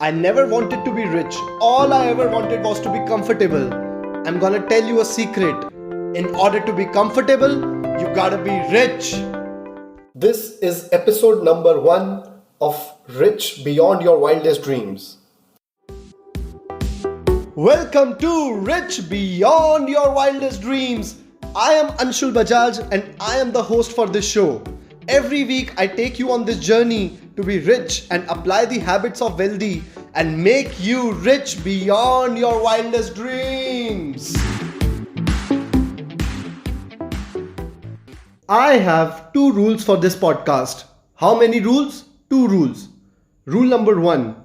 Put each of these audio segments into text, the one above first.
I never wanted to be rich. All I ever wanted was to be comfortable. I'm gonna tell you a secret. In order to be comfortable, you gotta be rich. This is episode number 1 of Rich Beyond Your Wildest Dreams. Welcome to Rich Beyond Your Wildest Dreams. I am Anshul Bajaj and I am the host for this show. Every week I take you on this journey to be rich and apply the habits of wealthy and make you rich beyond your wildest dreams. I have 2 rules for this podcast. How many rules? 2 rules. Rule number 1.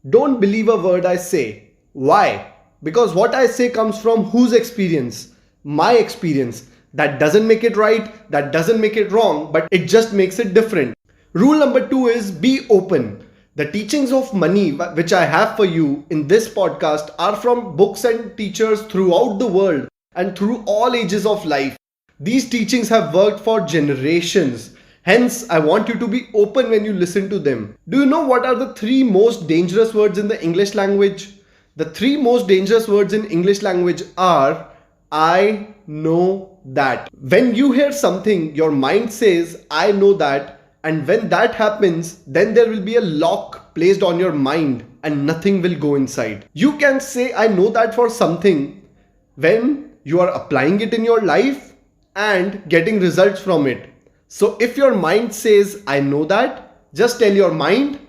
Don't believe a word I say. Why? Because what I say comes from whose experience? My experience. That doesn't make it right, that doesn't make it wrong, but it just makes it different. Rule number 2 is be open. The teachings of money which I have for you in this podcast are from books and teachers throughout the world and through all ages of life. These teachings have worked for generations. Hence, I want you to be open when you listen to them. Do you know what are the 3 most dangerous words in the English language? The 3 most dangerous words in English language are I know that. When you hear something, your mind says, I know that. And when that happens, then there will be a lock placed on your mind and nothing will go inside. You can say, I know that for something when you are applying it in your life and getting results from it. So if your mind says, I know that, just tell your mind,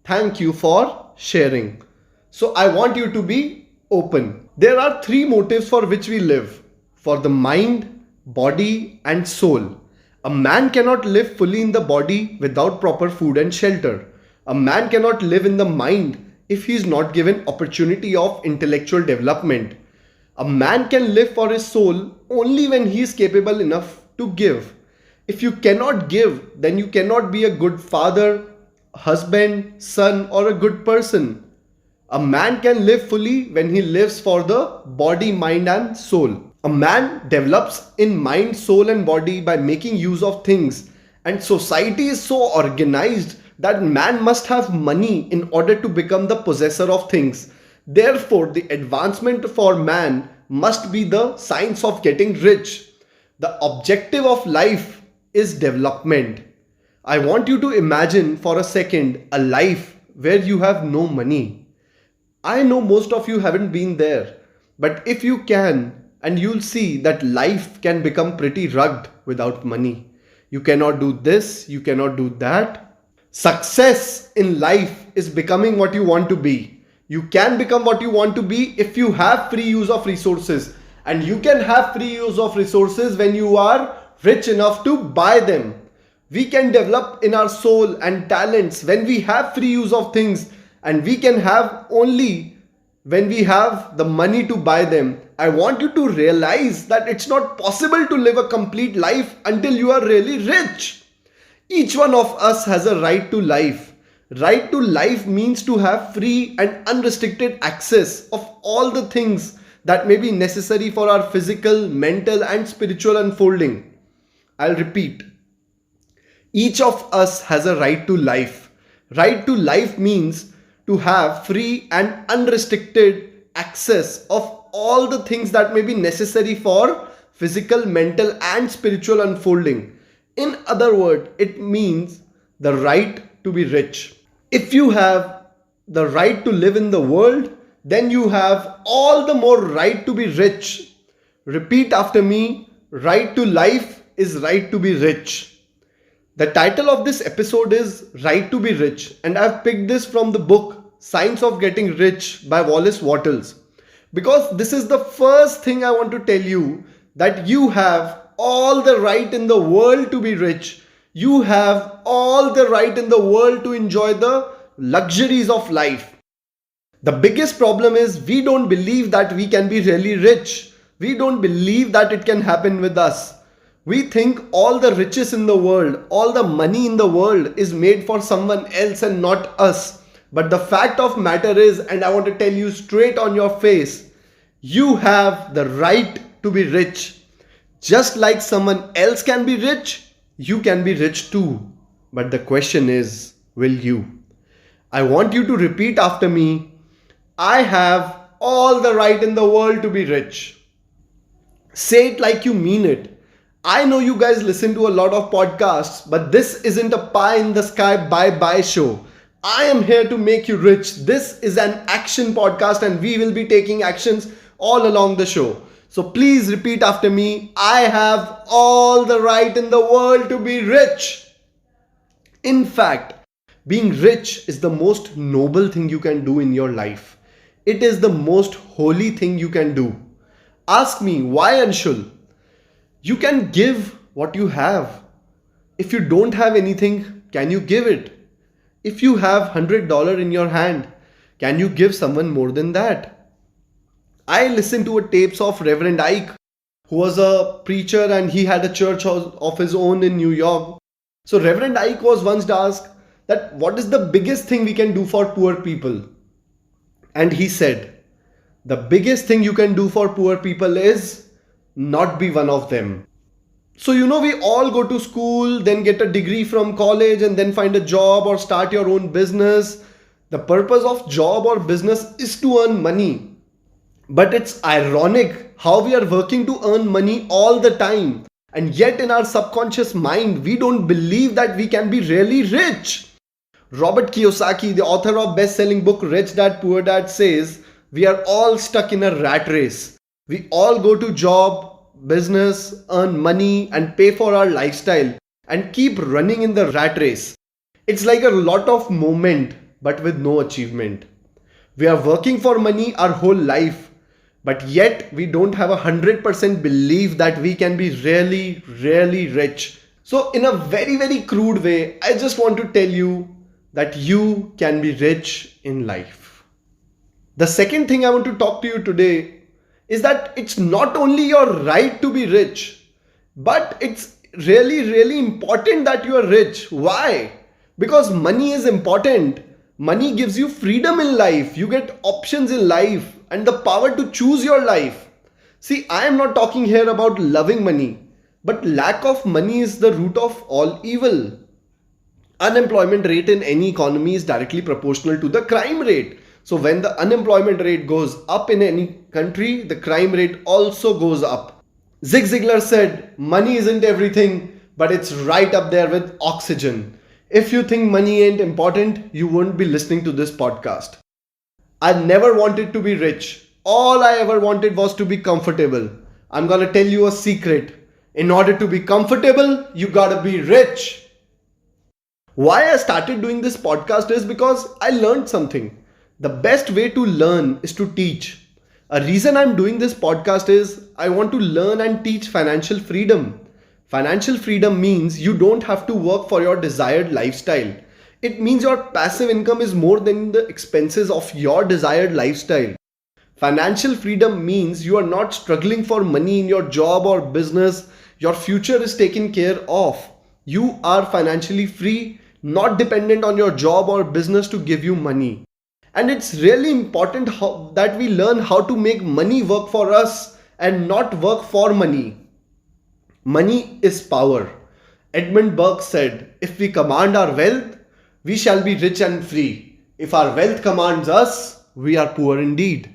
thank you for sharing. So I want you to be open. There are 3 motives for which we live. For the mind, body and soul. A man cannot live fully in the body without proper food and shelter. A man cannot live in the mind if he is not given opportunity of intellectual development. A man can live for his soul only when he is capable enough to give. If you cannot give, then you cannot be a good father, husband, son or a good person. A man can live fully when he lives for the body, mind and soul. A man develops in mind, soul and body by making use of things, and society is so organized that man must have money in order to become the possessor of things. Therefore, the advancement for man must be the science of getting rich. The objective of life is development. I want you to imagine for a second a life where you have no money. I know most of you haven't been there, but if you can, and you'll see that life can become pretty rugged without money. You cannot do this, you cannot do that. Success in life is becoming what you want to be. You can become what you want to be if you have free use of resources. And you can have free use of resources when you are rich enough to buy them. We can develop in our soul and talents when we have free use of things, and we can have only when we have the money to buy them. I want you to realize that it's not possible to live a complete life until you are really rich. Each one of us has a right to life. Right to life means to have free and unrestricted access of all the things that may be necessary for our physical, mental and spiritual unfolding. I'll repeat. Each of us has a right to life. Right to life means to have free and unrestricted access of all the things that may be necessary for physical, mental and spiritual unfolding. In other words, it means the right to be rich. If you have the right to live in the world, then you have all the more right to be rich. Repeat after me, right to life is right to be rich. The title of this episode is Right to be Rich, and I've picked this from the book Science of Getting Rich by Wallace Wattles. Because this is the first thing I want to tell you, that you have all the right in the world to be rich. You have all the right in the world to enjoy the luxuries of life. The biggest problem is we don't believe that we can be really rich. We don't believe that it can happen with us. We think all the riches in the world, all the money in the world is made for someone else and not us. But the fact of matter is, and I want to tell you straight on your face, you have the right to be rich. Just like someone else can be rich, you can be rich too. But the question is, will you? I want you to repeat after me. I have all the right in the world to be rich. Say it like you mean it. I know you guys listen to a lot of podcasts, but this isn't a pie in the sky bye bye show. I am here to make you rich. This is an action podcast, and we will be taking actions all along the show. So please repeat after me. I have all the right in the world to be rich. In fact, being rich is the most noble thing you can do in your life. It is the most holy thing you can do. Ask me, why, Anshul? You can give what you have. If you don't have anything, can you give it? If you have $100 in your hand, can you give someone more than that? I listened to a tapes of Reverend Ike, who was a preacher and he had a church of his own in New York. So Reverend Ike was once asked that what is the biggest thing we can do for poor people? And he said, the biggest thing you can do for poor people is not be one of them. So, we all go to school, then get a degree from college, and then find a job or start your own business. The purpose of job or business is to earn money. But it's ironic how we are working to earn money all the time. And yet in our subconscious mind, we don't believe that we can be really rich. Robert Kiyosaki, the author of best-selling book Rich Dad Poor Dad, says, we are all stuck in a rat race. We all go to job, business, earn money and pay for our lifestyle and keep running in the rat race. It's like a lot of movement but with no achievement. We are working for money our whole life, but yet we don't have 100% belief that we can be really, really rich. So in a very, very crude way, I just want to tell you that you can be rich in life. The second thing I want to talk to you today is that it's not only your right to be rich, but it's really, really important that you are rich. Why? Because money is important. Money gives you freedom in life. You get options in life and the power to choose your life. See, I am not talking here about loving money, but lack of money is the root of all evil. Unemployment rate in any economy is directly proportional to the crime rate. So when the unemployment rate goes up in any country, the crime rate also goes up. Zig Ziglar said, money isn't everything, but it's right up there with oxygen. If you think money ain't important, you won't be listening to this podcast. I never wanted to be rich. All I ever wanted was to be comfortable. I'm gonna tell you a secret. In order to be comfortable, you gotta be rich. Why I started doing this podcast is because I learned something. The best way to learn is to teach. A reason I'm doing this podcast is I want to learn and teach financial freedom. Financial freedom means you don't have to work for your desired lifestyle. It means your passive income is more than the expenses of your desired lifestyle. Financial freedom means you are not struggling for money in your job or business. Your future is taken care of. You are financially free, not dependent on your job or business to give you money. And it's really important that we learn how to make money work for us and not work for money. Money is power. Edmund Burke said, if we command our wealth, we shall be rich and free. If our wealth commands us, we are poor indeed.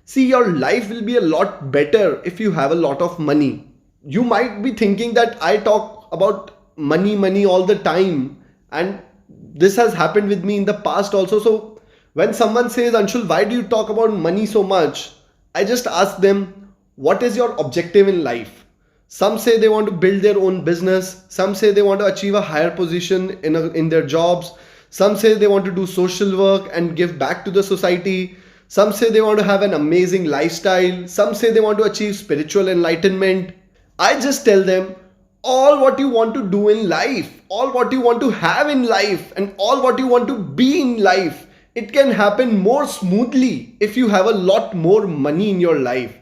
See, your life will be a lot better if you have a lot of money. You might be thinking that I talk about money all the time, and this has happened with me in the past also. So when someone says, Anshul, why do you talk about money so much? I just ask them, what is your objective in life? Some say they want to build their own business. Some say they want to achieve a higher position in their jobs. Some say they want to do social work and give back to the society. Some say they want to have an amazing lifestyle. Some say they want to achieve spiritual enlightenment. I just tell them, all what you want to do in life, all what you want to have in life, and all what you want to be in life, it can happen more smoothly if you have a lot more money in your life.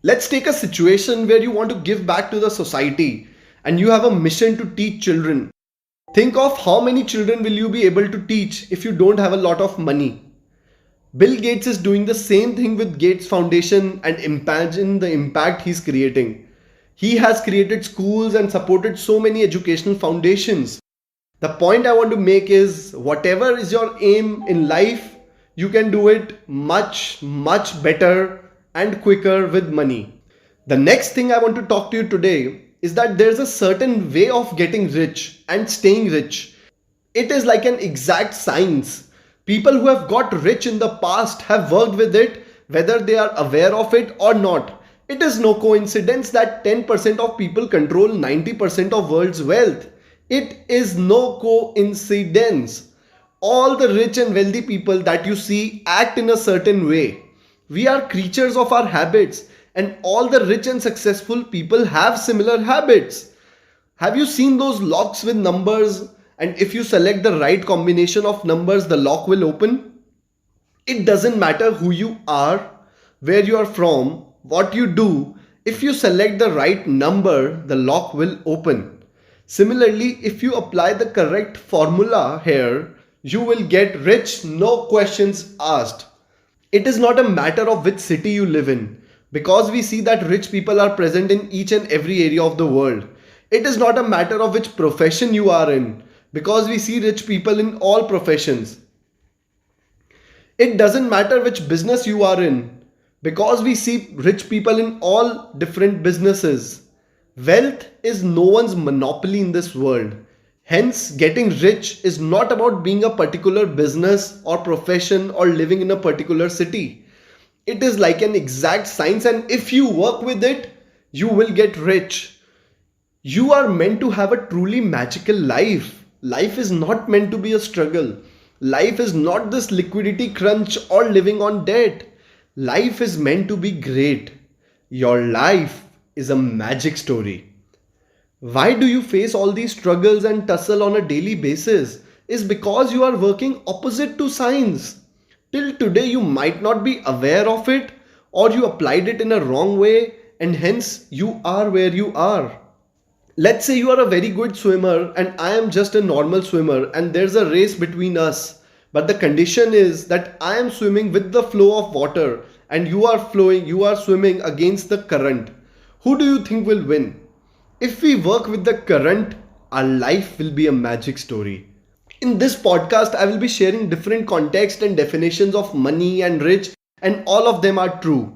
Let's take a situation where you want to give back to the society and you have a mission to teach children. Think of how many children will you be able to teach if you don't have a lot of money. Bill Gates is doing the same thing with Gates Foundation, and imagine the impact he's creating. He has created schools and supported so many educational foundations. The point I want to make is whatever is your aim in life, you can do it much, much better and quicker with money. The next thing I want to talk to you today is that there's a certain way of getting rich and staying rich. It is like an exact science. People who have got rich in the past have worked with it, whether they are aware of it or not. It is no coincidence that 10% of people control 90% of world's wealth. It is no coincidence. All the rich and wealthy people that you see act in a certain way. We are creatures of our habits, and all the rich and successful people have similar habits. Have you seen those locks with numbers? And if you select the right combination of numbers, the lock will open? It doesn't matter who you are, where you are from, what you do. If you select the right number, the lock will open. Similarly, if you apply the correct formula here, you will get rich, no questions asked. It is not a matter of which city you live in, because we see that rich people are present in each and every area of the world. It is not a matter of which profession you are in, because we see rich people in all professions. It doesn't matter which business you are in, because we see rich people in all different businesses. Wealth is no one's monopoly in this world. Hence, getting rich is not about being a particular business or profession or living in a particular city. It is like an exact science, and if you work with it, you will get rich. You are meant to have a truly magical life. Life is not meant to be a struggle. Life is not this liquidity crunch or living on debt. Life is meant to be great. Your life is a magic story. Why do you face all these struggles and tussle on a daily basis? Is because you are working opposite to science. Till today you might not be aware of it, or you applied it in a wrong way, and hence you are where you are. Let's say you are a very good swimmer and I am just a normal swimmer, and there's a race between us. But the condition is that I am swimming with the flow of water and you are swimming against the current. Who do you think will win? If we work with the current, our life will be a magic story. In this podcast, I will be sharing different contexts and definitions of money and rich, and all of them are true.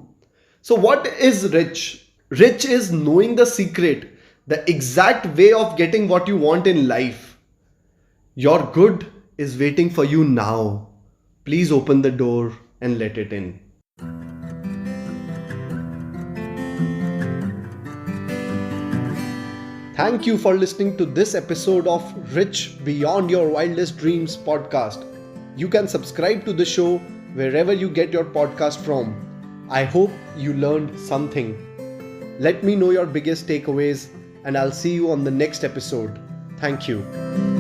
So, what is rich? Rich is knowing the secret, the exact way of getting what you want in life. Your good is waiting for you now. Please open the door and let it in. Thank you for listening to this episode of Rich Beyond Your Wildest Dreams podcast. You can subscribe to the show wherever you get your podcast from. I hope you learned something. Let me know your biggest takeaways, and I'll see you on the next episode. Thank you.